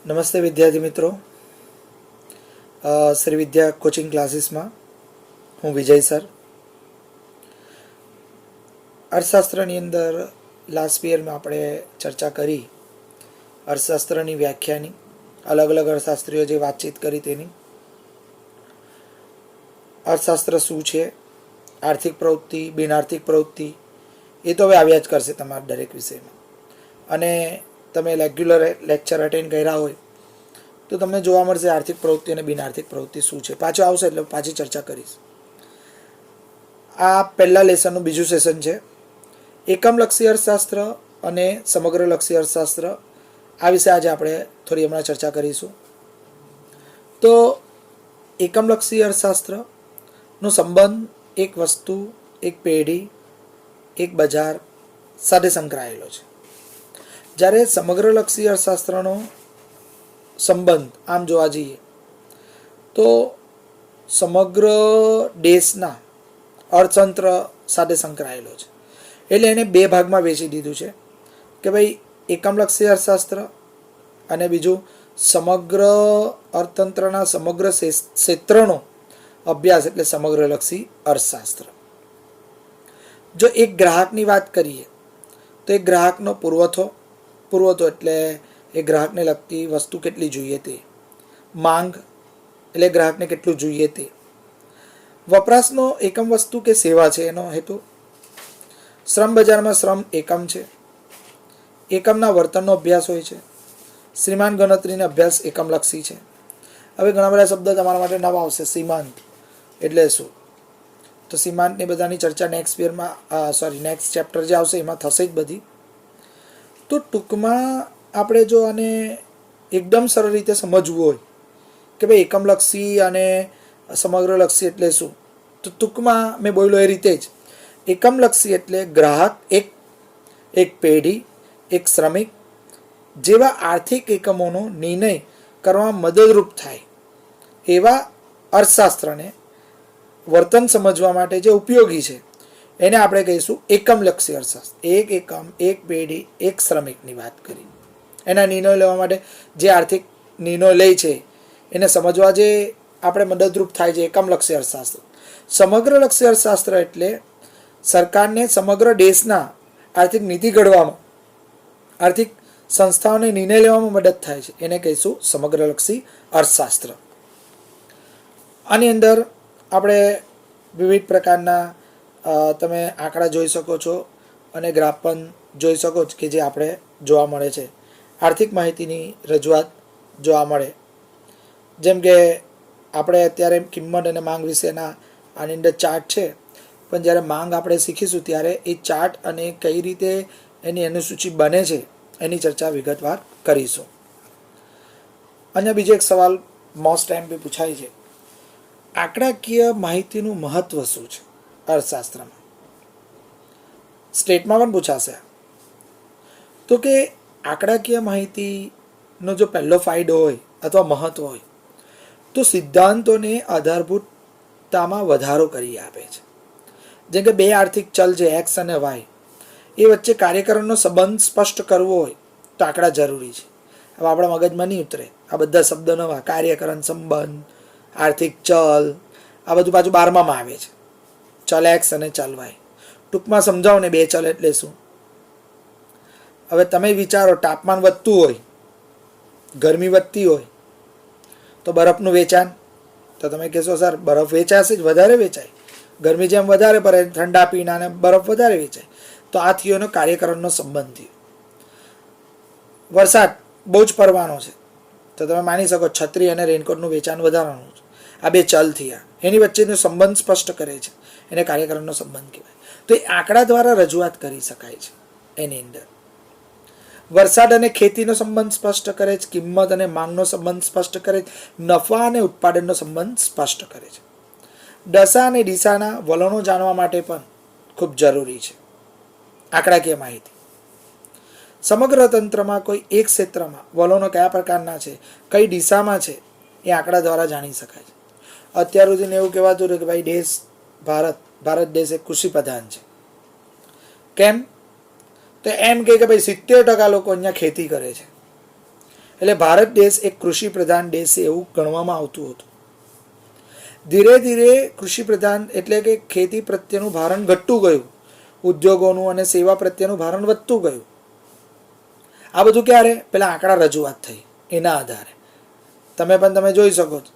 નમસ્તે વિદ્યાર્થી મિત્રો, શ્રી વિદ્યા કોચિંગ ક્લાસીસમાં હું વિજય સર. અર્થશાસ્ત્રની અંદર લાસ્ટ યરમાં આપણે ચર્ચા કરી અર્થશાસ્ત્રની વ્યાખ્યાની, અલગ અલગ અર્થશાસ્ત્રીઓ જે વાતચીત કરી તેની. અર્થશાસ્ત્ર શું છે, આર્થિક પ્રવૃત્તિ, બિનઆર્થિક પ્રવૃત્તિ, એ તો હવે આવ્યા જ કરશે તમારા દરેક વિષયમાં. અને તમે રેગ્યુલર લેક્ચર અટેન્ડ કર્યા હોય તો તમને જોવા મળશે આર્થિક પ્રવૃત્તિ અને બિનઆર્થિક પ્રવૃત્તિ શું છે. પાછો આવશે એટલે પાછી ચર્ચા કરીશ. આ પહેલા લેસનનું બીજું સેશન છે. એકમલક્ષી અર્થશાસ્ત્ર અને સમગ્રલક્ષી અર્થશાસ્ત્ર, આ વિશે આજે આપણે થોડી હમણાં ચર્ચા કરીશું. તો એકમલક્ષી અર્થશાસ્ત્રનો સંબંધ એક વસ્તુ, એક પેઢી, એક બજાર સાથે સંકળાયેલો છે. જ્યારે સમગ્રલક્ષી અર્થશાસ્ત્રનો સંબંધ આમ જોવા જઈએ તો સમગ્ર દેશના અર્થતંત્ર સાથે સંકળાયેલો છે. એટલે એને બે ભાગમાં વેચી દીધું છે કે ભાઈ એકમલક્ષી અર્થશાસ્ત્ર અને બીજું સમગ્ર અર્થતંત્રના સમગ્ર ક્ષેત્રનો અભ્યાસ એટલે સમગ્રલક્ષી અર્થશાસ્ત્ર. જો એક ગ્રાહકની વાત કરીએ તો એક ગ્રાહકનો પુરવઠો એટલે એ ગ્રાહકને લગતી વસ્તુ કેટલી જોઈએ તે, માંગ એટલે ગ્રાહકને કેટલું જોઈએ તે, વપરાશનો એકમ વસ્તુ કે સેવા છે એનો હેતુ, શ્રમ બજારમાં શ્રમ એકમ છે, એકમના વર્તનનો અભ્યાસ હોય છે, સીમાંત ગણતરીનો અભ્યાસ એકમલક્ષી છે. હવે ઘણા બધા શબ્દ તમારા માટે નવા આવશે. સીમાંત એટલે શું, તો સીમાંતની બધાની ચર્ચા નેક્સ્ટ ચેપ્ટર જે આવશે એમાં થશે જ બધી. તો ટૂંકમાં આપણે જો આને એકદમ સરળ રીતે સમજવું હોય કે ભાઈ એકમલક્ષી અને સમગ્રલક્ષી એટલે શું, તો ટૂંકમાં મેં બોલ્યો એ રીતે જ એકમલક્ષી એટલે ગ્રાહક, એક પેઢી, એક શ્રમિક જેવા આર્થિક એકમોનો નિર્ણય કરવામાં મદદરૂપ થાય એવા અર્થશાસ્ત્રને વર્તન સમજવા માટે જે ઉપયોગી છે એને આપણે કહીશું એકમલક્ષી અર્થશાસ્ત્ર. એક એકમ, એક પેઢી, એક શ્રમિકની વાત કરી. એના નિર્ણય લેવા માટે જે આર્થિક નિર્ણય લે છે એને સમજવા જે આપણે મદદરૂપ થાય છે એકમલક્ષી અર્થશાસ્ત્ર. સમગ્રલક્ષી અર્થશાસ્ત્ર એટલે સરકારને સમગ્ર દેશના આર્થિક નીતિ ઘડવામાં, આર્થિક સંસ્થાઓને નિર્ણય લેવામાં મદદ થાય છે, એને કહીશું સમગ્રલક્ષી અર્થશાસ્ત્ર. આની અંદર આપણે વિવિધ પ્રકારના તમે આંકડા જોઈ શકો છો અને ગ્રાફ પણ જોઈ શકો છો કે જે આપણે જોવા મળે છે. આર્થિક માહિતીની રજૂઆત જોવા મળે, જેમ કે આપણે અત્યારે કિંમત અને માંગ વિશેના આની અંદર ચાર્ટ છે, પણ જ્યારે માંગ આપણે શીખીશું ત્યારે એ ચાર્ટ અને કઈ રીતે એની અનુસૂચિ બને છે એની ચર્ચા વિગતવાર કરીશું. અને બીજો એક સવાલ મોસ્ટ ટાઈમ બી પૂછાય છે, આંકડાકીય માહિતીનું મહત્વ શું છે અર્થશાસ્ત્રમાં? સ્ટેટમાં પણ પૂછાશે. તો કે આંકડાકીય માહિતીનો જો પહેલો ફાયદો હોય અથવા મહત્વ હોય તો સિદ્ધાંતોને આધારભૂતતામાં વધારો કરી આપે છે. જેમ કે બે આર્થિક ચલ છે એક્સ અને વાય, એ વચ્ચે કાર્યકરણનો સંબંધ સ્પષ્ટ કરવો હોય તો આંકડા જરૂરી છે. હવે આપણા મગજમાં નહીં ઉતરે આ બધા શબ્દો નવા, કાર્યકરણ, સંબંધ, આર્થિક ચલ, આ બધું પાછું 12માં આવે છે. ચલ એક્સ અને ચલ વાય. ટૂંકમાં સમજાવો ને, બે ચલ એટલે શું? હવે તમે વિચારો, તાપમાન વધતું હોય, ગરમી વધતી હોય તો બરફનું વેચાણ, તો તમે કહેશો સર બરફ વેચાશે જ, વધારે વેચાય. ગરમી જેમ વધારે પડે ઠંડા પીણા અને બરફ વધારે વેચાય. તો આ થયો એનો કાર્યકરણનો સંબંધ થયો. વરસાદ બહુ જ પડવાનો છે તો તમે માની શકો છત્રી અને રેનકોટનું વેચાણ વધારવાનું છે. આ બે ચલ થયા, એની વચ્ચેનો સંબંધ સ્પષ્ટ કરે છે, એને કાર્યકરણનો સંબંધ કહેવાય. તો એ આંકડા દ્વારા રજૂઆત કરી શકાય છે. એની અંદર વરસાદ અને ખેતીનો સંબંધ સ્પષ્ટ કરે છે, કિંમત અને માંગનો સંબંધ સ્પષ્ટ કરે છે, નફા અને ઉત્પાદનનો સંબંધ સ્પષ્ટ કરે છે. દશા અને દિશાના વલણો જાણવા માટે પણ ખૂબ જરૂરી છે આંકડાકીય માહિતી. સમગ્ર તંત્રમાં કોઈ એક ક્ષેત્રમાં વલણો કયા પ્રકારના છે, કઈ દિશામાં છે, એ આંકડા દ્વારા જાણી શકાય છે. અત્યાર સુધીને એવું કહેવાતું હતું કે ભાઈ ભારત દેશ એક કૃષિ પ્રધાન છે. કેમ? તો એમ કે ભાઈ 70% લોકો અહીંયા ખેતી કરે છે, એટલે ભારત દેશ એક કૃષિ પ્રધાન દેશ છે એવું ગણવામાં આવતું હતું. ધીરે ધીરે કૃષિ પ્રધાન એટલે કે ખેતી પ્રત્યેનું ભારણ ઘટતું ગયું, ઉદ્યોગોનું અને સેવા પ્રત્યેનું ભારણ વધતું ગયું. આ બધું ક્યારે? પેલા આંકડા રજૂઆત થઈ એના આધારે. તમે જોઈ શકો છો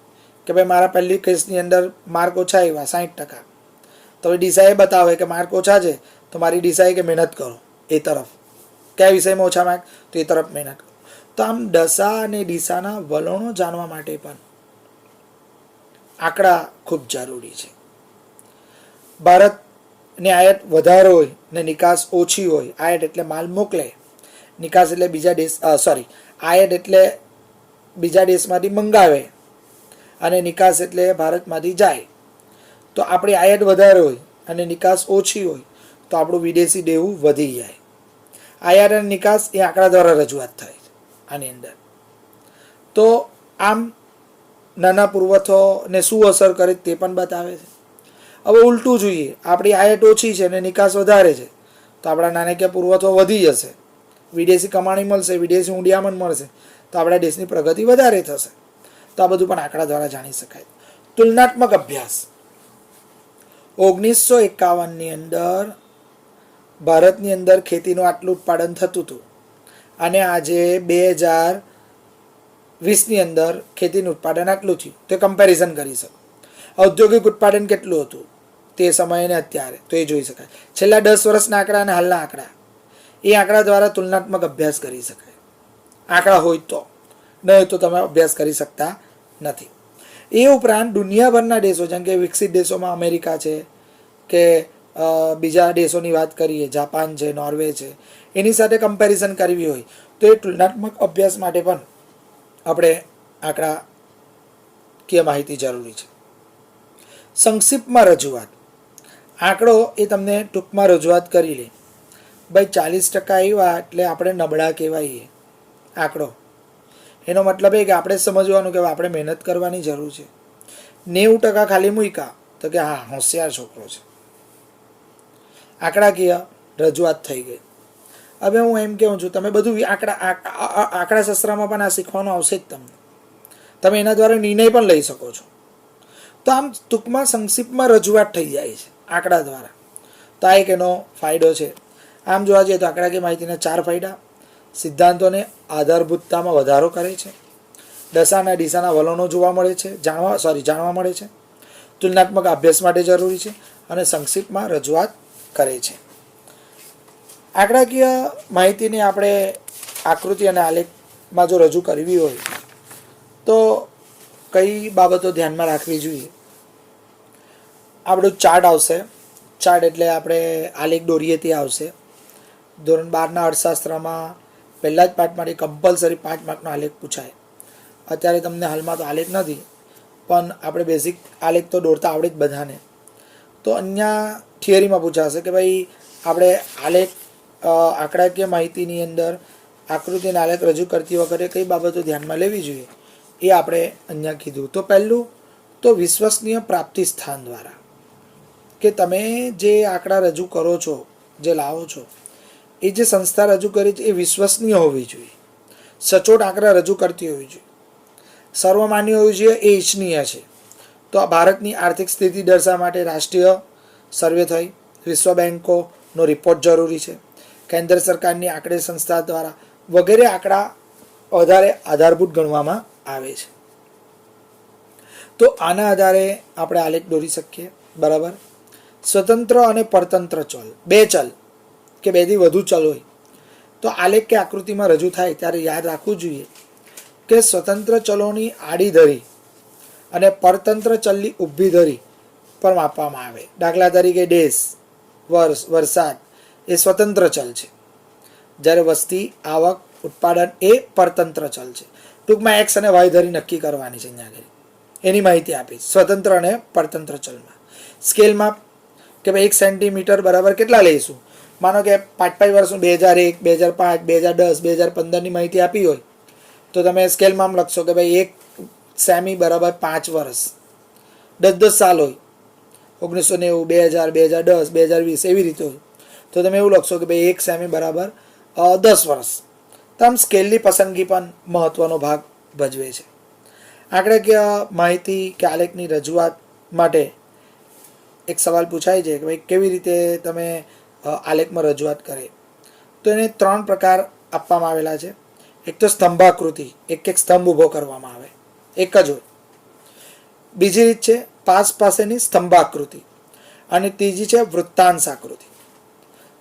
કે ભાઈ મારા પહેલી કેસની અંદર માર્ક ઓછા આવ્યા 60%. તો ડીસાએ બતાવે કે માર્ક ઓછા છે તો મારી ડીસાએ કે મહેનત કરો એ તરફ. કયા વિષયમાં ઓછા માર્ક? તો એ તરફ મહેનત કરો. તો આમ દશા અને ડીસાના વલણો જાણવા માટે પણ આંકડા ખૂબ જરૂરી છે. ભારતની આયાત વધારે હોય ને નિકાસ ઓછી હોય. આયાત એટલે માલ મોકલે, નિકાસ એટલે બીજા દેશ આયાત એટલે બીજા દેશમાંથી મંગાવે અને નિકાસ એટલે ભારતમાંથી જાય. તો આપણી આયાત વધારે હોય અને નિકાસ ઓછી હોય તો આપણું વિદેશી દેવું વધી જાય. આયાત અને નિકાસ એ આંકડા દ્વારા રજૂઆત થાય છે આની અંદર. તો આમ નાના પુરવઠોને શું અસર કરે તે પણ બતાવે છે. હવે ઉલટું જોઈએ, આપણી આયાત ઓછી છે અને નિકાસ વધારે છે તો આપણા નાણાકીય પુરવઠો વધી જશે, વિદેશી કમાણી મળશે, વિદેશી ઊંડિયામણ મળશે તો આપણા દેશની પ્રગતિ વધારે થશે. તો આ બધું પણ આંકડા દ્વારા જાણી શકાય. તુલનાત્મક અભ્યાસ 1951ની અંદર ભારતની અંદર ખેતીનું આટલું ઉત્પાદન થતું હતું અને આજે 2020ની અંદર ખેતીનું ઉત્પાદન આટલું થયું. તો કમ્પેરિઝન કરી શકો. ઔદ્યોગિક ઉત્પાદન કેટલું હતું તે સમયે ને અત્યારે તો એ જોઈ શકાય. છેલ્લા 10 વર્ષના આંકડા અને હાલના આંકડા, એ આંકડા દ્વારા તુલનાત્મક અભ્યાસ કરી શકાય. આંકડા હોય તો, ન હોય તો તમે અભ્યાસ કરી શકતા નથી. એ ઉપરાંત દુનિયાભરના દેશો જેમ કે વિકસિત દેશોમાં અમેરિકા છે કે બીજા દેશોની વાત કરીએ, જાપાન છે, નોર્વે છે, એની સાથે કમ્પેરિઝન કરવી હોય તો એ તુલનાત્મક અભ્યાસ માટે પણ આપણે આંકડાકીય માહિતી જરૂરી છે. સંક્ષિપ્તમાં રજૂઆત. આંકડો એ તમને ટૂંકમાં રજૂઆત કરી લે. ભાઈ 40% આવ્યા એટલે આપણે નબળા કહેવાઈએ. આંકડો એનો મતલબ એ કે આપણે સમજવાનું કે આપણે મહેનત કરવાની જરૂર છે. 90% ખાલી મૂક્યા તો કે હા હોશિયાર છોકરો છે. આંકડાકીય રજૂઆત થઈ ગઈ. હવે હું એમ કહું છું, તમે બધું આંકડાશાસ્ત્રમાં પણ આ શીખવાનું આવશે જ તમને. તમે એના દ્વારા નિર્ણય પણ લઈ શકો છો. તો આમ ટૂંકમાં સંક્ષિપ્તમાં રજૂઆત થઈ જાય છે આંકડા દ્વારા. તો આ એક એનો ફાયદો છે. આમ જોવા જઈએ તો આંકડાકીય માહિતીના 4 ફાયદા. સિદ્ધાંતોને આધારભૂતતામાં વધારો કરે છે, દશાના દિશાના વલણો જોવા મળે છે, જાણવા મળે છે, તુલનાત્મક અભ્યાસ માટે જરૂરી છે અને સંક્ષિપ્તમાં રજૂઆત કરે છે. આંકડાકીય માહિતીને આપણે આકૃતિ અને આલેખમાં જો રજૂ કરવી હોય તો કઈ બાબતો ધ્યાનમાં રાખવી જોઈએ? આપણું ચાર્ટ આવશે. ચાર્ટ એટલે આપણે આલેખ દોરીએ તે આવશે. ધોરણ 12ના અર્થશાસ્ત્રમાં પહેલા જ પાઠમાંથી કમ્પલસરી 5 માર્કનો આલેખ પૂછાય. અત્યારે તમને હાલમાં તો આલેખ નથી, પણ આપણે બેઝિક આલેખ તો દોરતા આવડે જ બધાને. તો અહીંયા થિયરીમાં પૂછાશે કે ભાઈ આપણે આલેખ આંકડાકીય માહિતીની અંદર આકૃતિ અને આલેખ રજૂ કરતી વખતે કઈ બાબતો ધ્યાનમાં લેવી જોઈએ એ આપણે અહીંયા કીધું. તો પહેલું તો વિશ્વસનીય પ્રાપ્તિ સ્થાન દ્વારા, કે તમે જે આંકડા રજૂ કરો છો, જે લાવો છો, એ જે સંસ્થા રજૂ કરી છે એ વિશ્વસનીય હોવી જોઈએ, સચોટ આંકડા રજૂ કરતી હોવી જોઈએ, સર્વમાન્ય હોવી જોઈએ, એ ઇચ્છનીય છે. તો ભારતની આર્થિક સ્થિતિ દર્શાવવા માટે રાષ્ટ્રીય સર્વે થઈ, વિશ્વ બેંકોનો રિપોર્ટ જરૂરી છે, કેન્દ્ર સરકારની આંકડે સંસ્થા દ્વારા વગેરે આંકડા વધારે આધારભૂત ગણવામાં આવે છે. તો આના આધારે આપણે આલેખ દોરી શકીએ. બરાબર. સ્વતંત્ર અને પરતંત્ર ચલ, 2 ચલ કે 2થી વધુ ચલ હોય તો આલેખ કે આકૃતિમાં રજૂ થાય ત્યારે યાદ રાખવું જોઈએ કે સ્વતંત્ર ચલોની આડી ધરી અને પરતંત્ર ચલની ઊભી ધરી પર માપવામાં આવે. દાખલા તરીકે દેશ, વર્ષ, વરસાદ એ સ્વતંત્ર ચલ છે, જ્યારે વસ્તી, આવક, ઉત્પાદન એ પરતંત્ર ચલ છે. ટૂંકમાં એક્સ અને વાય ધરી નક્કી કરવાની છે. અહીંયા આગળ એની માહિતી આપી સ્વતંત્ર અને પરતંત્ર ચલમાં. સ્કેલમાં કે ભાઈ 1 સેન્ટીમીટર બરાબર કેટલા લઈશું? માનો કે 5 વર્ષનું 2001, 2005, 2010, 2015ની માહિતી આપી હોય તો તમે સ્કેલમાં લખશો કે ભાઈ 1 સેમી બરાબર 5 વર્ષ. 10 સાલ હોય, 1990, 2000, 2010, 2020 એવી રીતે હોય તો તમે એવું લખશો કે ભાઈ 1 સેમી બરાબર 10 વર્ષ. તો આમ સ્કેલની પસંદગી પણ મહત્ત્વનો ભાગ ભજવે છે. આંકડાકીય માહિતી કે આલેખની રજૂઆત માટે એક સવાલ પૂછાય છે કે ભાઈ કેવી રીતે તમે આલેખમાં રજૂઆત કરે. તો એને 3 પ્રકાર આપવામાં આવેલા છે. એક તો સ્તંભાકૃતિ, એક સ્તંભ ઊભો કરવામાં આવે, એક જ હોય. બીજી રીત છે પાસેની સ્તંભાકૃતિ અને ત્રીજી છે વૃત્તાંશ આકૃતિ.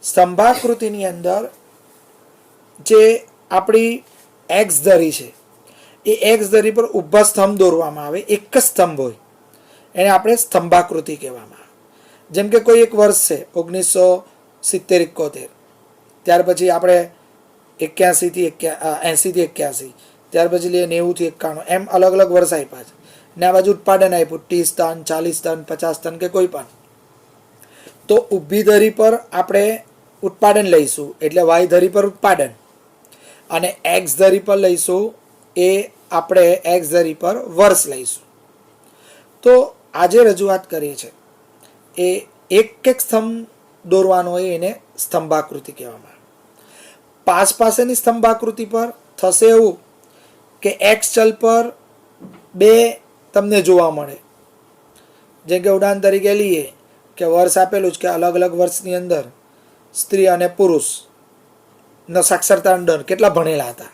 સ્તંભાકૃતિની અંદર જે આપણી એક્સ ધરી છે એ એક્સ ધરી પર ઊભા સ્તંભ દોરવામાં આવે, એક જ સ્તંભ હોય, એને આપણે સ્તંભાકૃતિ કહેવામાં આવે. જેમ કે કોઈ એક વર્ષ છે 1970-71, ત્યાર પછી આપણે 80-81, ત્યાર પછી લઈએ 90-91, એમ અલગ અલગ વર્ષ આપ્યા છે. ને આ બાજુ ઉત્પાદન આપ્યું 30 ટન, 40 ટન, 50 ટન કે કોઈ પણ. તો ઊભી ધરી પર આપણે ઉત્પાદન લઈશું એટલે વાય ધરી પર ઉત્પાદન, અને એક્સ ધરી પર લઈશું એ આપણે એક્સ ધરી પર વર્ષ લઈશું. તો આજે રજૂઆત કરીએ છે એ એક સ્તંભ દોરવાનો હોય એને સ્તંભાકૃતિ કહેવામાં આવે. પાસેની સ્તંભાકૃતિ પર થશે એવું કે એક્સ ચલ પર 2 તમને જોવા મળે. જેમ કે ઉદાહરણ તરીકે લઈએ કે વર્ષ આપેલું જ કે અલગ અલગ વર્ષની અંદર સ્ત્રી અને પુરુષનો સાક્ષરતા દર કેટલા ભણેલા હતા,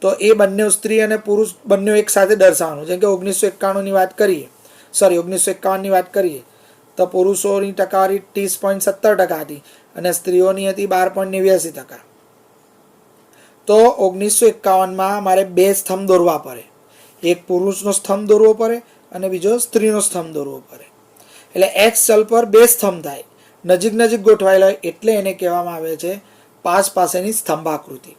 તો એ બંને સ્ત્રી અને પુરુષ બંને એક સાથે દર્શાવવાનું. જેમ કે 1951ની વાત કરીએ, 1951ની વાત કરીએ તો પુરુષોની ટકાવારી 30.17% હતી અને સ્ત્રીઓની હતી 12.89%. તો 1951માં મારે 2 સ્તંભ દોરવા પડે, એક પુરુષનો સ્તંભ દોરવો પડે અને બીજો સ્ત્રીનો સ્તંભ દોરવો પડે. એટલે એક્સ ચલ પર 2 સ્તંભ થાય, નજીક નજીક ગોઠવાયેલા હોય, એટલે એને કહેવામાં આવે છે પાસેની સ્તંભાકૃતિ.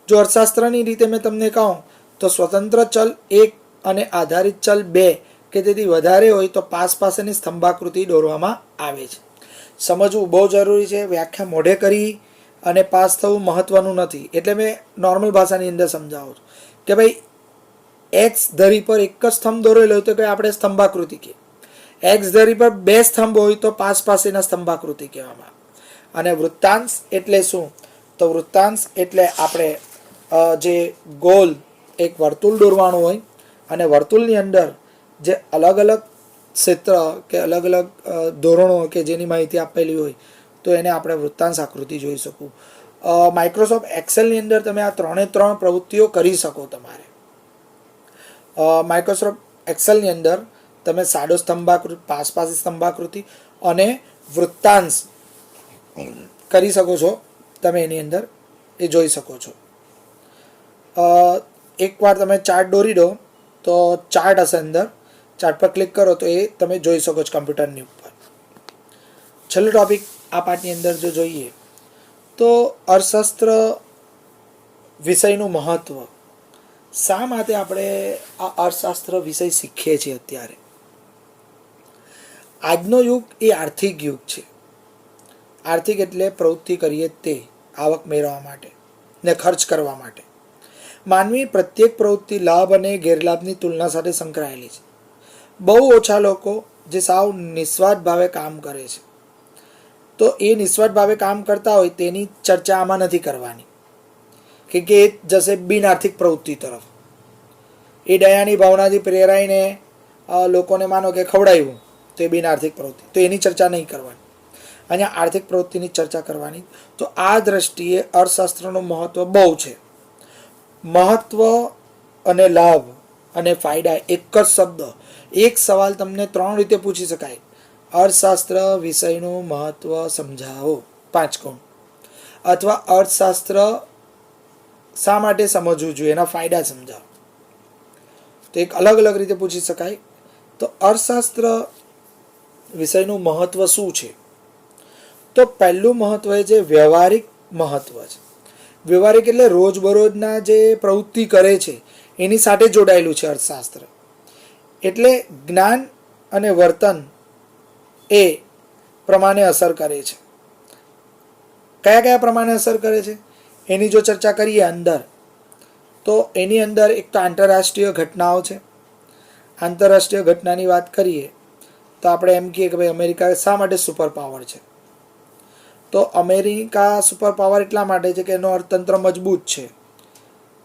જો અર્થશાસ્ત્રની રીતે મેં તમને કહું તો સ્વતંત્ર ચલ 1 અને આધારિત ચલ 2 કે તેથી વધારે હોય તો પાસેની સ્તંભાકૃતિ દોરવામાં આવે છે. સમજવું બહુ જરૂરી છે. વ્યાખ્યા મોઢે કરી અને પાસ થવું મહત્વનું નથી. એટલે મેં નોર્મલ ભાષાની અંદર સમજાવું છું કે ભાઈ એક્સ ધરી પર એક જ સ્તંભ દોરેલો હોય તો કે આપણે સ્તંભાકૃતિ કહીએ. એક્સ ધરી પર 2 સ્તંભ હોય તો પાસેના સ્તંભાકૃતિ કહેવામાં આવે. અને વૃત્તાંશ એટલે શું? તો વૃત્તાંશ એટલે આપણે જે ગોલ એક વર્તુળ દોરવાનું હોય અને વર્તુળની અંદર જે અલગ અલગ ક્ષેત્ર કે અલગ અલગ ધોરણો કે જેની માહિતી આપેલી હોય તો એને આપણે વૃત્તાંશ આકૃતિ જોઈ શકું. માઇક્રોસોફ્ટ એક્સેલની અંદર તમે આ 3 પ્રવૃત્તિઓ કરી શકો. તમારે માઇક્રોસોફ્ટ એક્સેલની અંદર તમે સાદો સ્તંભાકૃતિ, પાસે સ્તંભાકૃતિ અને વૃત્તાંશ કરી શકો છો. તમે એની અંદર એ જોઈ શકો છો. એકવાર તમે ચાર્ટ દોરી દો તો ચાર્ટ હશે, અંદર ચાર્ટ પર ક્લિક કરો તો એ તમે જોઈ શકો છો કમ્પ્યુટરની ઉપર. છેલ્લો ટોપિક આ પાર્ટની અંદર જો જોઈએ તો અર્થશાસ્ત્ર વિષયનું મહત્ત્વ. શા માટે આપણે આ અર્થશાસ્ત્ર વિષય શીખીએ છીએ અત્યારે? આજનો યુગ એ આર્થિક યુગ છે. આર્થિક એટલે પ્રવૃત્તિ કરીએ તે આવક મેળવવા માટે ને ખર્ચ કરવા માટે. માનવી પ્રત્યેક પ્રવૃત્તિ લાભ અને ગેરલાભની તુલના સાથે સંકળાયેલી છે. બહુ ઓછા લોકો જે સાવ નિસ્વાર્થ ભાવે કામ કરે છે, તો એ નિસ્વાર્થ ભાવે કામ કરતા હોય તેની ચર્ચા આમાં નથી કરવાની, કે એ જશે બિન આર્થિક પ્રવૃત્તિ તરફ. એ દયાની ભાવનાથી પ્રેરાઈને લોકોને માનો કે ખવડાવ્યું તો એ બિન આર્થિક પ્રવૃત્તિ, તો એની ચર્ચા નહીં કરવાની. અહીંયા આર્થિક પ્રવૃત્તિની ચર્ચા કરવાની. તો આ દ્રષ્ટિએ અર્થશાસ્ત્રનું મહત્ત્વ બહુ છે. મહત્ત્વ અને લાભ અને ફાયદા એક જ શબ્દ, એક સવાલ તમને 3 રીતે પૂછી શકાય. અર્થશાસ્ત્ર વિષયનું મહત્ત્વ સમજાવો, 5 ગુણ. અથવા અર્થશાસ્ત્ર શા માટે સમજવું જોઈએ, એના ફાયદા સમજાવો. તો એક અલગ અલગ રીતે પૂછી શકાય. તો અર્થશાસ્ત્ર વિષયનું મહત્ત્વ શું છે? તો પહેલું મહત્ત્વ એ છે વ્યવહારિક મહત્ત્વ છે. વ્યવહારિક એટલે રોજબરોજના જે પ્રવૃત્તિ કરે છે એની સાથે જોડાયેલું છે અર્થશાસ્ત્ર. એટલે જ્ઞાન અને વર્તન એ પ્રમાણે અસર કરે છે. કયા કયા પ્રમાણે અસર કરે છે એની જો ચર્ચા કરીએ અંદર, તો એની અંદર એક તો આંતરરાષ્ટ્રીય ઘટનાઓ છે. આંતરરાષ્ટ્રીય ઘટનાની વાત કરીએ તો આપણે એમ કહીએ કે ભાઈ અમેરિકા શા માટે સુપર પાવર છે. તો અમેરિકા સુપર પાવર એટલા માટે છે કે એનો અર્થતંત્ર મજબૂત છે,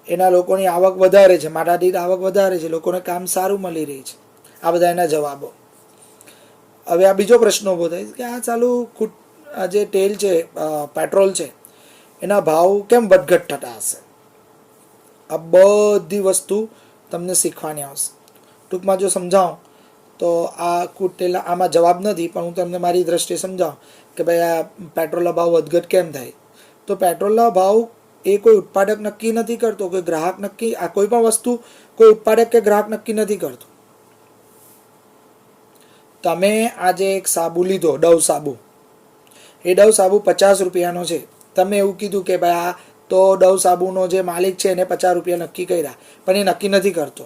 એના લોકોની આવક વધારે છે, માથાદીઠ આવક વધારે છે, લોકોને કામ સારું મળી રહી છે. આ બધા એના જવાબો. હવે આ બીજો પ્રશ્ન ઊભો થાય કે આ જે તેલ છે, પેટ્રોલ છે, એના ભાવ કેમ વધઘટ થતા હશે? આ બધી વસ્તુ તમને શીખવાની આવશે. ટૂંકમાં જો સમજાવું તો આ તેલ આમાં જવાબ નથી, પણ હું તમને મારી દ્રષ્ટિએ સમજાવું કે ભાઈ આ પેટ્રોલના ભાવ વધઘટ કેમ થાય. તો પેટ્રોલના ભાવ એ કોઈ ઉત્પાદક નક્કી નથી કરતો, કોઈ ગ્રાહક નક્કી, આ કોઈ પણ વસ્તુ કોઈ ઉત્પાદક કે ગ્રાહક નક્કી નથી કરતો. તમે આજે એક સાબુ લીધો, ડવ સાબુ, એ ડવ સાબુ 50 રૂપિયાનો છે. તમે એવું કીધું કે ભાઈ આ તો ડવ સાબુનો જે માલિક છે એને 50 રૂપિયા નક્કી કર્યા, પણ એ નક્કી નથી કરતો,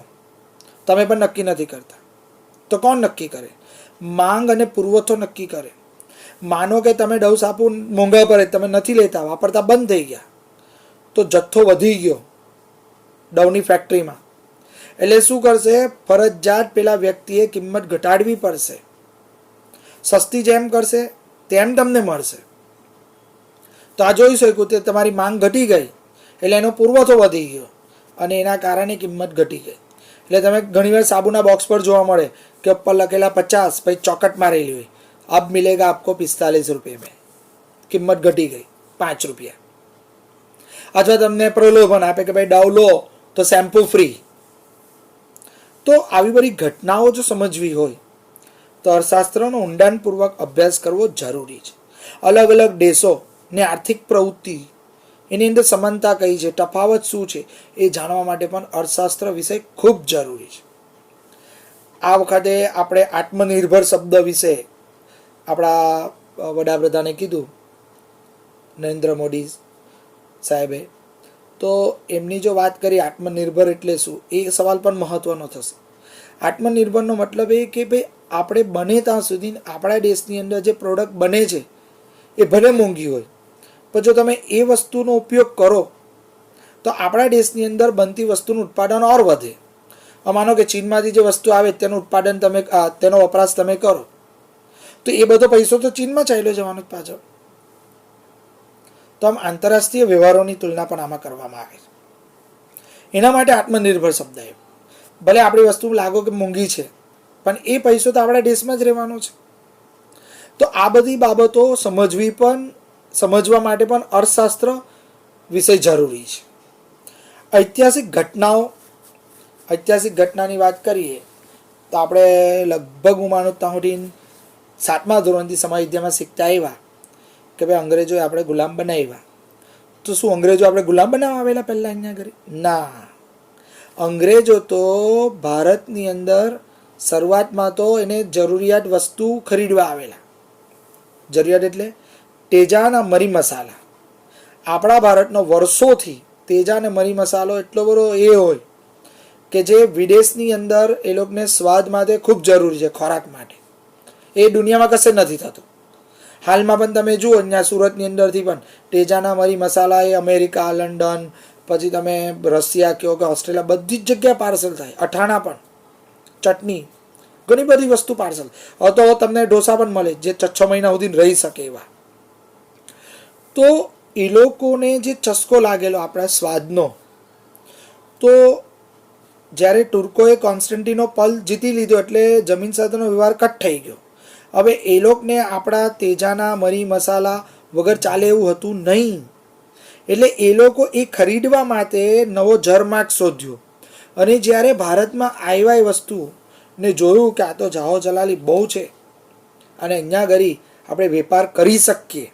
તમે પણ નક્કી નથી કરતા. તો કોણ નક્કી કરે? માંગ અને પુરવઠો નક્કી કરે. માનો કે તમે ડવ સાબુ મોંઘા પડે, તમે નથી લેતા, વાપરતા બંધ થઈ ગયા, તો જથ્થો વધી ગયો ડવની ફેક્ટરીમાં. એટલે શું કરશે? ફરજિયાત પેલા વ્યક્તિએ કિંમત ઘટાડવી પડશે. સસ્તી જેમ કરશે તેમ તમને મળશે. તો આ જોઈ શકું તે તમારી માંગ ઘટી ગઈ એટલે એનો પુરવઠો વધી ગયો અને એના કારણે કિંમત ઘટી ગઈ. એટલે તમે ઘણીવાર સાબુના બોક્સ પર જોવા મળે કે ઉપર લખેલા 50, પછી ચોકટ મારેલી હોય, અબ મિલેગા આપકો 45 રૂપિયા મેં, કિંમત ઘટી ગઈ 5 રૂપિયા. અથવા તમને પ્રલોભન આપે કે ભાઈ ડવ લો તો શેમ્પુ ફ્રી. તો આવી બધી ઘટનાઓ જો સમજવી હોય તો અર્થશાસ્ત્રનો ઊંડાણપૂર્વક અભ્યાસ કરવો જરૂરી છે. અલગ અલગ દેશો ને આર્થિક પ્રવૃત્તિ, એની અંદર સમાનતા કઈ છે, તફાવત શું છે, એ જાણવા માટે પણ અર્થશાસ્ત્ર વિષય ખૂબ જરૂરી છે. આ વખતે આપણે આત્મનિર્ભર શબ્દ વિશે આપણા વડાપ્રધાને કીધું, નરેન્દ્ર મોદી સાહેબે. તો એમની જો વાત કરી આત્મનિર્ભર એટલે શું, એ સવાલ પણ મહત્વનો થશે. આત્મનિર્ભરનો મતલબ એ કે ભાઈ આપણે બને ત્યાં સુધી આપણા દેશની અંદર જે પ્રોડક્ટ બને છે એ ભલે મોંઘી હોય, પણ જો તમે એ વસ્તુનો ઉપયોગ કરો તો આપણા દેશની અંદર બનતી વસ્તુનું ઉત્પાદન ઓર વધે. માનો કે ચીનમાંથી જે વસ્તુ આવે તેનું ઉત્પાદન તમે, તેનો વપરાશ તમે કરો, તો એ બધો પૈસો તો ચીનમાં ચાલ્યો જવાનો પાછળ. તો આમ આંતરરાષ્ટ્રીય વ્યવહારોની તુલના પણ આમાં કરવામાં આવે છે. એના માટે આત્મનિર્ભર શબ્દ આવ્યો. ભલે આપણી વસ્તુ લાગો કે મોંઘી છે, પણ એ પૈસો તો આપણા દેશમાં જ રહેવાનો છે. તો આ બધી બાબતો સમજવા માટે પણ અર્થશાસ્ત્ર વિષય જરૂરી છે. ઐતિહાસિક ઘટનાની વાત કરીએ તો આપણે લગભગ હું માનું ત્યાં સુધી 7મા ધોરણથી સમાજ વિદ્યામાં શીખતા આવ્યા કે ભાઈ અંગ્રેજોએ આપણે ગુલામ બનાવ્યા. તો શું અંગ્રેજો આપણે ગુલામ બનાવવા આવેલા પહેલાં અહીંયા ઘરે? ના, અંગ્રેજો તો ભારતની અંદર શરૂઆતમાં તો એને જરૂરિયાત વસ્તુ ખરીદવા આવેલા. જરૂરિયાત એટલે તેજાના મરી મસાલા. આપણા ભારતનો વર્ષોથી તેજા અને મરી મસાલો એટલો બધો એ હોય કે જે વિદેશની અંદર એ લોકોને સ્વાદ માટે ખૂબ જરૂરી છે, ખોરાક માટે. એ દુનિયામાં કશે નથી થતું. હાલમાં પણ તમે જુઓ અહીંયા સુરતની અંદરથી પણ તેજાના મરી મસાલા એ અમેરિકા, લંડન, પછી તમે રશિયા કહો કે ઓસ્ટ્રેલિયા, બધી જ જગ્યાએ પાર્સલ થાય. અઠાણા પણ, ચટણી, ઘણી બધી વસ્તુ પાર્સલ. હવે તો તમને ઢોસા પણ મળે જે 6 મહિના સુધી રહી શકે એવા. તો એ લોકોને જે ચસ્કો લાગેલો આપણા સ્વાદનો, તો જ્યારે તુર્કોએ કોન્સ્ટન્ટિનોપલ જીતી લીધો એટલે જમીન સાથેનો વ્યવહાર કટ થઈ ગયો. હવે એ લોકોને આપણા તેજાના મરી મસાલા વગર ચાલે એવું હતું નહીં. એટલે એ લોકો એ ખરીદવા માટે નવો જરમાર્ગ શોધ્યો. અને જ્યારે ભારતમાં આવ્યા એ વસ્તુ ને જોયું કે આ તો જાહો જલાલી બહુ છે અને અહીંયા ઘડી આપણે વેપાર કરી શકીએ,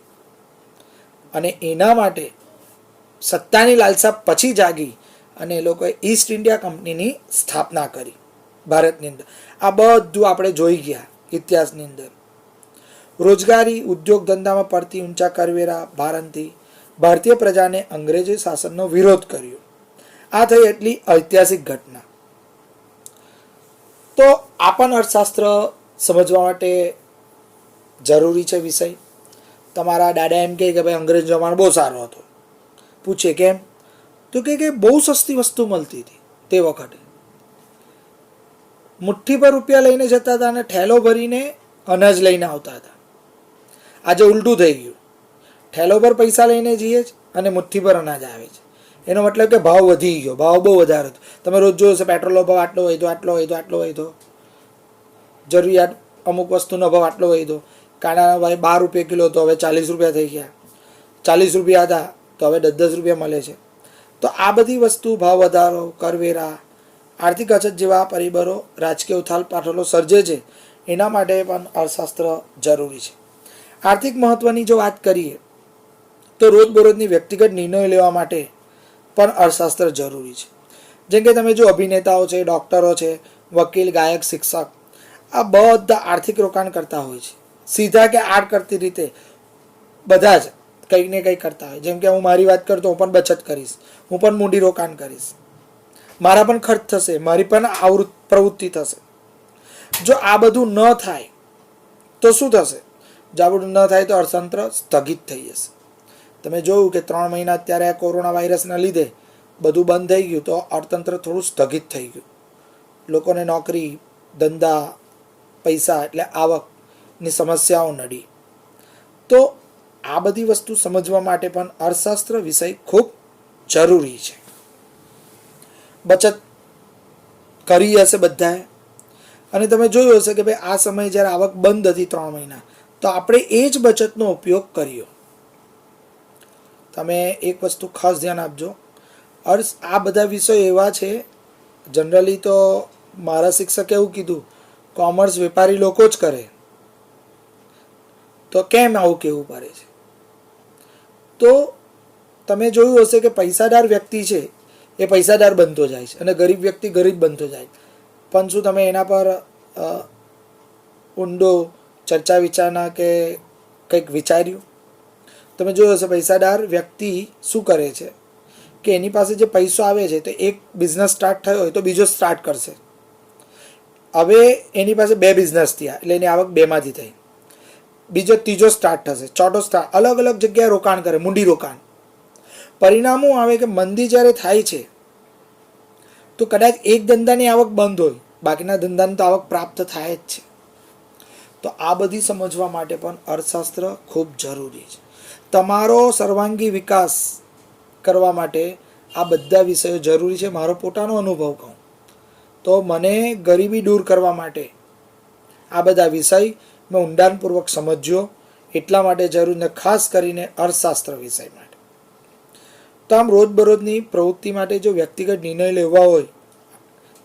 અને એના માટે સત્તાની લાલસા પછી જાગી અને એ લોકોએ ઈસ્ટ ઇન્ડિયા કંપનીની સ્થાપના કરી ભારતની અંદર. આ બધું આપણે જોઈ ગયા ઇતિહાસની અંદર. રોજગારી, ઉદ્યોગ ધંધામાં પડતી ઊંચા કરવેરા ભારતથી ભારતીય પ્રજાને અંગ્રેજી શાસનનો વિરોધ કર્યો. આ થઈ એટલી ઐતિહાસિક ઘટના. તો આ પણ અર્થશાસ્ત્ર સમજવા માટે જરૂરી છે વિષય. તમારા દાદા એમ કહે કે ભાઈ અંગ્રેજ જમાનો બહુ સારો હતો. પૂછે કેમ? તો કે બહુ સસ્તી વસ્તુ મળતી હતી તે વખતે. મુઠ્ઠી પર રૂપિયા લઈને જતા હતા અને ઠેલો ભરીને અનાજ લઈને આવતા હતા. આજે ઉલટું થઈ ગયું. ઠેલો પર પૈસા લઈને જઈએ છીએ અને મુઠ્ઠી પર અનાજ આવે છે. એનો મતલબ કે ભાવ વધી ગયો, ભાવ બહુ વધારે હતો. તમે રોજ જોયો હશે પેટ્રોલનો ભાવ આટલો વધ્યો, આટલો વધ્યો, આટલો વધ્યો, જરૂરિયાત અમુક વસ્તુનો ભાવ આટલો વધ્યો. કાંડાના ભાઈ 12 રૂપિયા કિલો તો હવે 40 રૂપિયા થઈ ગયા, 40 રૂપિયા હતા તો હવે 10-10 રૂપિયા મળે છે. તો આ બધી વસ્તુ, ભાવ વધારો, કરવેરા, આર્થિક અછત જેવા પરિબળો રાજકીય ઉથાલ પાથલો સર્જે છે. એના માટે પણ અર્થશાસ્ત્ર જરૂરી છે. આર્થિક મહત્ત્વની જો વાત કરીએ તો રોજબરોજની વ્યક્તિગત નિર્ણયો લેવા માટે પણ અર્થશાસ્ત્ર જરૂરી છે. જેમ કે તમે જો અભિનેતાઓ છે, ડૉક્ટરો છે, વકીલ, ગાયક, શિક્ષક, આ બધા આર્થિક રોકાણ કરતા હોય છે. સીધા કે આડકરતી રીતે બધા જ કંઈક ને કંઈક કરતા હોય. જેમ કે હું મારી વાત કરું તો હું પણ બચત કરીશ, હું પણ મૂડી રોકાણ કરીશ, મારા પણ ખર્ચ થશે, મારી પણ આવૃત્ત પ્રવૃત્તિ થશે. જો આ બધું ન થાય તો શું થશે? જો આ બધું ન થાય તો અર્થતંત્ર સ્થગિત થઈ જશે. તમે જોયું કે 3 મહિના અત્યારે આ કોરોના વાયરસના લીધે બધું બંધ થઈ ગયું તો અર્થતંત્ર થોડું સ્થગિત થઈ ગયું. લોકોને નોકરી, ધંધા, પૈસા એટલે આવકની સમસ્યાઓ નડી. તો આ બધી વસ્તુ સમજવા માટે પણ અર્થશાસ્ત્ર વિષય ખૂબ જરૂરી છે. બચત કરી હશે બધાએ, અને તમે જોયું હશે કે ભાઈ આ સમયે જ્યારે આવક બંધ હતી 3 મહિના, તો આપણે એ જ બચતનો ઉપયોગ કર્યો. તમે એક વસ્તુ ખાસ ધ્યાન આપજો, આ બધા વિષયો એવા છે, જનરલી તો મારા શિક્ષકે એવું કીધું, કોમર્સ વેપારી લોકો જ કરે. તો કેમ આવું કહેવું પડે છે? તો તમે જોયું હશે કે પૈસાદાર વ્યક્તિ છે એ પૈસાદાર બનતો જાય છે અને ગરીબ વ્યક્તિ ગરીબ બનતો જાય. પણ શું તમે એના પર ઊંડો ચર્ચા વિચારણા કે કંઈક વિચાર્યું? તમે જોયું હશે પૈસાદાર વ્યક્તિ શું કરે છે કે એની પાસે જે પૈસો આવે છે તો એક બિઝનેસ સ્ટાર્ટ થયો હોય તો બીજો સ્ટાર્ટ કરશે. હવે એની પાસે 2 બિઝનેસ થયા એટલે એની આવક 2માંથી થઈ, બીજો ત્રીજો સ્ટાર્ટ થશે, ચોથો સ્ટાર્ટ, અલગ અલગ જગ્યાએ રોકાણ કરે, મૂડી રોકાણ. પરિણામો આવે કે મંદી જ્યારે થાય છે તો કદાચ એક ધંધાની આવક બંધ હોય, બાકીના ધંધાની તો આવક પ્રાપ્ત થાય જ છે. તો આ બધી સમજવા માટે પણ અર્થશાસ્ત્ર ખૂબ જરૂરી છે. તમારો સર્વાંગી વિકાસ કરવા માટે આ બધા વિષયો જરૂરી છે. મારો પોતાનો અનુભવ કહું તો મને ગરીબી દૂર કરવા માટે આ બધા વિષય મેં ઊંડાણપૂર્વક સમજ્યો, એટલા માટે જરૂર, ને ખાસ કરીને અર્થશાસ્ત્ર વિષય માટે. તો આમ રોજબરોજની પ્રવૃત્તિ માટે જો વ્યક્તિગત નિર્ણય લેવા હોય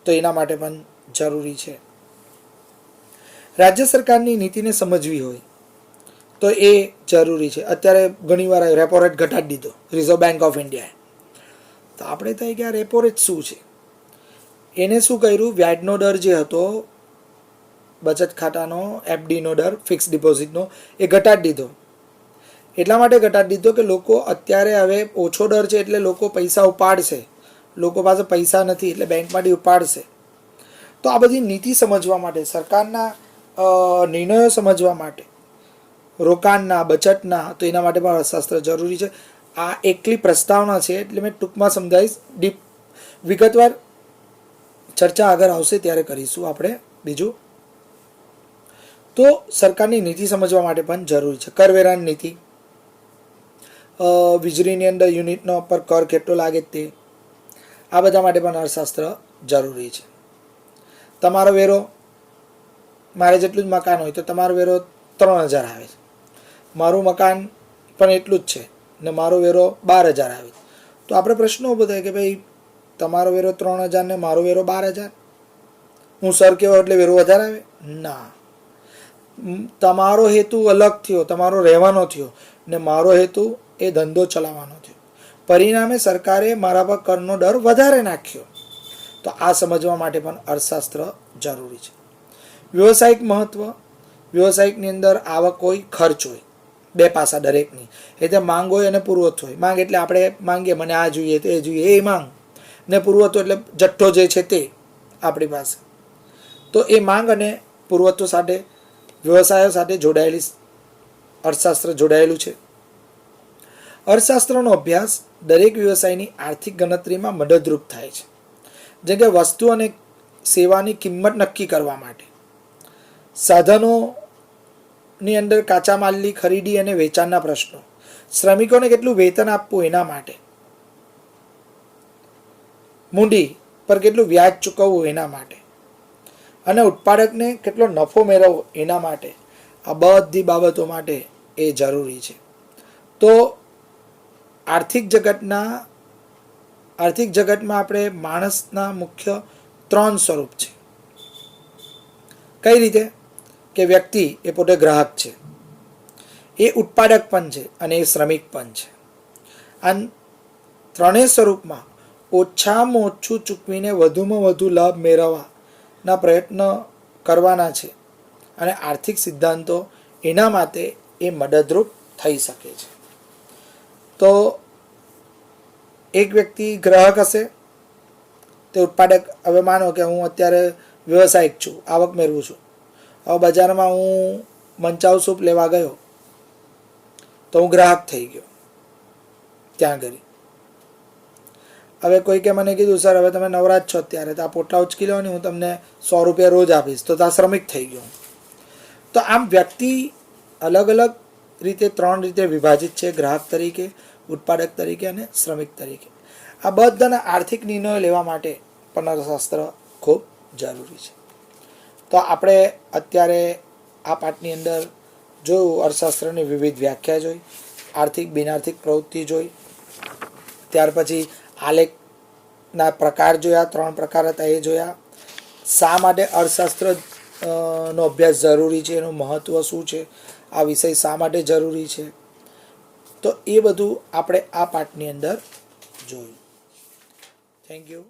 તો એના માટે પણ જરૂરી છે. રાજ્ય સરકારની નીતિને સમજવી હોય તો એ જરૂરી છે. અત્યારે ઘણીવાર રેપો રેટ ઘટાડી દીધો રિઝર્વ બેંક ઓફ ઇન્ડિયાએ. તો આપણે થાય કે આ રેપો રેટ શું છે? એને શું કર્યું, વ્યાજનો દર જે હતો બચત ખાતાનો, એફડીનો દર, ફિક્સ ડિપોઝિટનો, એ ઘટાડી દીધો. એટલા માટે ઘટાડી દીધો કે લોકો અત્યારે હવે ઓછો દર છે એટલે લોકો પૈસા ઉપાડશે, લોકો પાસે પૈસા નથી એટલે બેંકમાંથી ઉપાડશે. તો આ બધી નીતિ સમજવા માટે, સરકારના નિર્ણયો સમજવા માટે, રોકાણના, બચતના, તો એના માટે પણ અર્થશાસ્ત્ર જરૂરી છે. આ એકલી પ્રસ્તાવના છે એટલે મેં ટૂંકમાં સમજાવીશ. વિગતવાર ચર્ચા આગળ આવશે ત્યારે કરીશું આપણે બીજું. તો સરકારની નીતિ સમજવા માટે પણ જરૂરી છે. કરવેરાની નીતિ, વીજળીની અંદર યુનિટનો પર કર કેટલો લાગે તે, આ બધા માટે પણ અર્થશાસ્ત્ર જરૂરી છે. તમારો વેરો, મારે જેટલું જ મકાન હોય તો તમારો વેરો 3000 આવે છે, મારું મકાન પણ એટલું જ છે ને મારો વેરો 12000 આવે છે. તો આપણે પ્રશ્ન ઊભો થાય કે ભાઈ તમારો વેરો 3000 ને મારો વેરો 12000, હું સર કહેવાય એટલે વેરો વધારે આવે? ના, તમારો હેતુ અલગ થયો, તમારો રહેવાનો થયો, ને મારો હેતુ એ ધંધો ચલાવવાનો થયો. પરિણામે સરકારે મારા પર કરનો દર વધારે નાખ્યો. તો આ સમજવા માટે પણ અર્થશાસ્ત્ર જરૂરી છે. વ્યવસાયિક મહત્ત્વ, વ્યવસાયિકની અંદર આવક હોય, ખર્ચ હોય, 2 પાસા દરેકની. એટલે માંગ હોય અને પુરવઠો હોય. માંગ એટલે આપણે માંગીએ મને આ જોઈએ તે જોઈએ, એ માંગ, ને પુરવઠો એટલે જથ્થો જે છે તે આપણી પાસે. તો એ માંગ અને પુરવઠો સાથે, વ્યવસાયો સાથે જોડાયેલી અર્થશાસ્ત્ર જોડાયેલું છે. અર્થશાસ્ત્રનો અભ્યાસ દરેક વ્યવસાયની આર્થિક ગણતરીમાં મદદરૂપ થાય છે. જેમ કે વસ્તુ અને સેવાની કિંમત નક્કી કરવા માટે, સાધનોની અંદર કાચા માલની ખરીદી અને વેચાણના પ્રશ્નો, શ્રમિકોને કેટલું વેતન આપવું એના માટે, મૂડી પર કેટલું વ્યાજ ચૂકવવું એના માટે, અને ઉત્પાદકને કેટલો નફો મેળવવો એના માટે, આ બધી બાબતો માટે એ જરૂરી છે. તો આર્થિક જગતમાં આપણે માણસના મુખ્ય 3 સ્વરૂપ છે. કઈ રીતે? કે વ્યક્તિ એ પોતે ગ્રાહક છે, એ ઉત્પાદક પણ છે અને એ શ્રમિક પણ છે. આ ત્રણેય સ્વરૂપમાં ઓછામાં ઓછું ચૂકવીને વધુમાં વધુ લાભ મેળવવાના પ્રયત્ન કરવાના છે, અને આર્થિક સિદ્ધાંતો એના માટે એ મદદરૂપ થઈ શકે છે. તો એક વ્યક્તિ ગ્રાહક હશે, તે ઉત્પાદક. હવે માનો કે હું અત્યારે વ્યવસાયિક છું, આવક મેળવું છું. હવે બજારમાં હું મંચાઉ સૂપ લેવા ગયો તો હું ગ્રાહક થઈ ગયો ત્યાં આગળ. હવે કોઈકે મને કીધું, સર હવે તમે નવરાજ છો અત્યારે, તો આ પોટલા ઉચકી લો ને, હું તમને 100 રૂપિયા રોજ આપીશ, તો આ શ્રમિક થઈ ગયો. તો આમ વ્યક્તિ અલગ અલગ રીતે 3 રીતે વિભાજિત છે: ગ્રાહક તરીકે, ઉત્પાદક તરીકે અને શ્રમિક તરીકે. આ બધાના આર્થિક નિર્ણયો લેવા માટે પણ અર્થશાસ્ત્ર ખૂબ જરૂરી છે. તો આપણે અત્યારે આ પાઠની અંદર જોયું, અર્થશાસ્ત્રની વિવિધ વ્યાખ્યા જોઈ, આર્થિક બિનઆર્થિક પ્રવૃત્તિ જોઈ, ત્યાર પછી આલેખના પ્રકાર જોયા, 3 પ્રકાર હતા એ જોયા. શા માટે અર્થશાસ્ત્ર નો અભ્યાસ જરૂરી છે, એનું મહત્ત્વ શું છે, આ વિષય શા માટે જરૂરી છે, તો એ બધું આપણે આ પાઠની અંદર જોયું. Thank you.